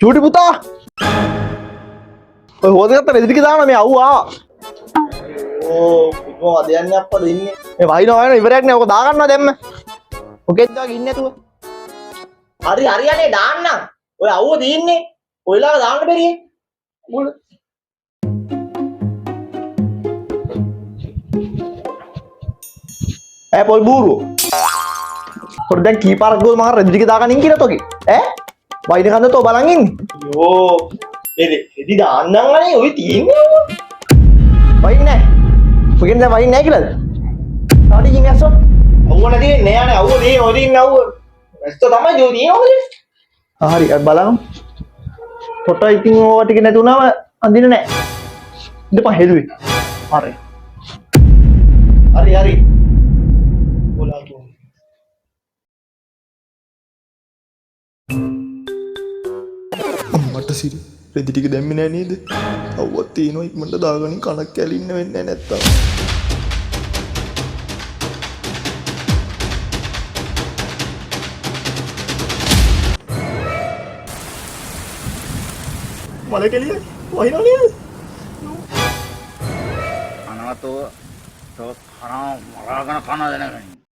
චූටි පුතා ඔය හොදගත්ත රෙදි ටික දාන්න මේ අවුවා ඕ පුතෝ අද යන්නේ අප්පා දෙන්නේ මේ වහිනවා වෙන ඉවරයක් නෑ ඔක දා ගන්නවා දැම්ම ඔකෙත් දාගෙන ඉන්නේ නැතුව හරි හරියනේ දාන්න ඔය අවුව දින්නේ ඔයලාව දාන්න බැරියේ මොකද පොල් බූරුව පොඩ දැන් කී පාරක් ගෝල් මම රෙදි ටික දාගන්න ඉන්න කියලා තෝගේ ඈ වයින් කන්ද තෝ බලන් ඉන්නේ යෝ එදි දාන්නම් අනේ ඔය තියෙන්නේ වයින් නෑ ඔගෙන් දැන් වයින් නෑ කියලාද තාඩි කින් ඇස්සෝ අවුව නැති නෑ නේ අවුව දී ඔය ඉන්න අවුව ඇස්සෝ තමයි ජෝ දිනවලු හරි බලන්න ෆොටෝ ඉතින් ඕවා ටික නැති වුණාම අඳින්න නෑ ඉඳපන් හෙළුවේ හරි හරි අම්මට සිරි රෙදි ටික දැම්මේ නෑ නේද? අවුවක් තියෙනවා ඉක්මනට දාගනින් කනක් කැලින්න වෙන්නේ නැත්තම්. මල කෙලිය වහිනව නේද? අනවතෝ තෝ කන මරාගෙන කන දෙනගනි.